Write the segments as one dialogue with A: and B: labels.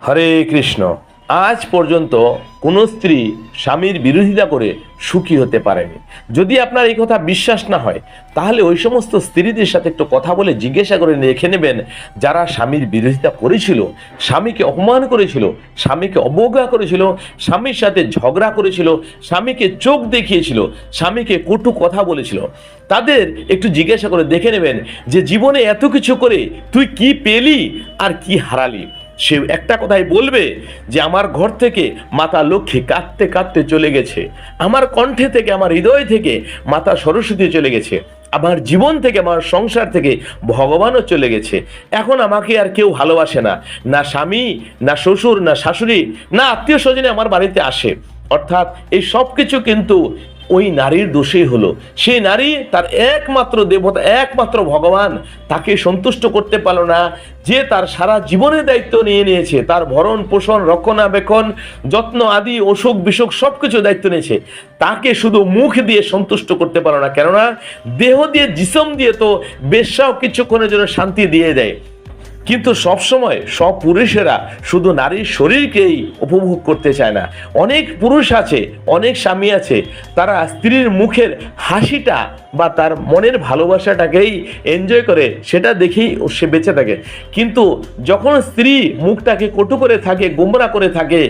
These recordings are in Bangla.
A: হরে কৃষ্ণ। আজ পর্যন্ত কোনো স্ত্রী স্বামীর বিরোধিতা করে সুখী হতে পারেনি। যদি আপনার এই কথা বিশ্বাস না হয়, তাহলে ওই সমস্ত স্ত্রীদের সাথে একটু কথা বলে জিজ্ঞাসা করে দেখে নেবেন, যারা স্বামীর বিরোধিতা করেছিল, স্বামীকে অপমান করেছিল, স্বামীকে অবজ্ঞা করেছিল, স্বামীর সাথে ঝগড়া করেছিল, স্বামীকে চোখ দেখিয়েছিল, স্বামীকে কটু কথা বলেছিল, তাদের একটু জিজ্ঞাসা করে দেখে নেবেন যে জীবনে এত কিছু করে তুই কি পেলি আর কি হারালি। সে একটা কথাই বলবে যে আমার ঘর থেকে মাতা লক্ষ্মী কাঁদতে কাঁদতে চলে গেছে, আমার কণ্ঠে থেকে, আমার হৃদয় থেকে মাতা সরস্বতী চলে গেছে, আমার জীবন থেকে, আমার সংসার থেকে ভগবানও চলে গেছে। এখন আমাকে আর কেউ ভালোবাসে না, না স্বামী, না শ্বশুর, না শাশুড়ি, না আত্মীয় স্বজনে আমার বাড়িতে আসে। অর্থাৎ এই সব কিছু কিন্তু ওই নারীর দোষেই হলো। সেই নারী তার একমাত্র দেবতা, একমাত্র ভগবান তাকে সন্তুষ্ট করতে পারলো না, যে তার সারা জীবনের দায়িত্ব নিয়ে নিয়েছে, তার ভরণ পোষণ, রক্ষণাবেক্ষণ, যত্ন আদি, অসুখ বিসুখ সব কিছু দায়িত্ব নিয়েছে, তাকে শুধু মুখ দিয়ে সন্তুষ্ট করতে পারো না। কেননা দেহ দিয়ে, জিসম দিয়ে তো বেশ্যাও কিছুক্ষণের জন্য শান্তি দিয়ে দেয়, কিন্তু সবসময় সব পুরুষেরা শুধু নারীর শরীরকেই উপভোগ করতে চায় না। অনেক পুরুষ আছে, অনেক স্বামী আছে, তারা স্ত্রীর মুখের হাসিটা বা তার মনের ভালোবাসাটাকেই এনজয় করে, সেটা দেখেই সে বেঁচে থাকে। কিন্তু যখন স্ত্রী মুখটাকে কটু করে থাকে, গোমরা করে থাকে,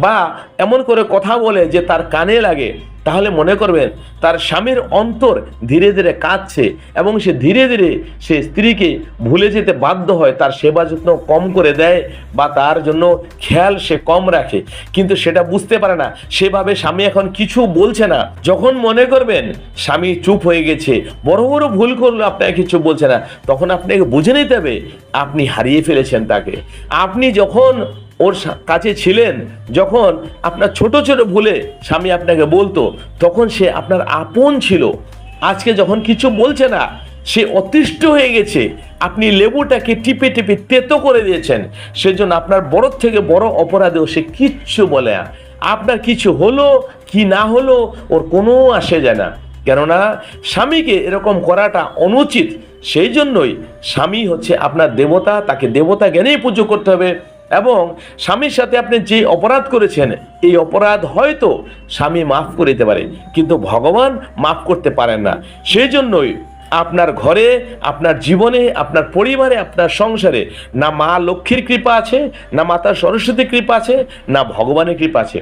A: বা এমন করে কথা বলে যে তার কানে লাগে, তাহলে মনে করবেন তার স্বামীর অন্তর ধীরে ধীরে কাঁদছে, এবং সে ধীরে ধীরে সে স্ত্রীকে ভুলে যেতে বাধ্য হয়, তার সেবা যত্ন কম করে দেয় বা তার জন্য খেয়াল সে কম রাখে। কিন্তু সেটা বুঝতে পারে না, সেভাবে স্বামী এখন কিছু বলছে না। যখন মনে করবেন স্বামী চুপ হয়ে গেছে, বড় বড় ভুল করলো, আপনাকে কিছু বলছে না, তখন আপনাকে বুঝে নিতে হবে আপনি হারিয়ে ফেলেছেন তাকে। আপনি যখন ওর কাছে ছিলেন, যখন আপনার ছোট ছোট ভুলে স্বামী আপনাকে বলতো, তখন সে আপনার আপন ছিল। আজকে যখন কিছু বলছে না, সে অতিষ্ঠ হয়ে গেছে, আপনি লেবুটাকে টিপে টিপে তেতো করে দিয়েছেন, সেজন্য আপনার বড় থেকে বড় অপরাধেও সে কিচ্ছু বলে না। আপনার কিছু হলো কি না হলো ওর কোনো আসে যায় না, কেননা স্বামীকে এরকম করাটা অনুচিত। সেই জন্যই স্বামী হচ্ছে আপনার দেবতা, তাকে দেবতা জ্ঞানেই পুজো করতে হবে। এবং স্বামীর সাথে আপনি যে অপরাধ করেছেন, এই অপরাধ হয়তো স্বামী মাফ করে দিতে পারে, কিন্তু ভগবান মাফ করতে পারেন না। সেই জন্যই আপনার ঘরে, আপনার জীবনে, আপনার পরিবারে, আপনার সংসারে না মা লক্ষ্মীর কৃপা আছে, না মাতা সরস্বতীর কৃপা আছে, না ভগবানের কৃপা আছে।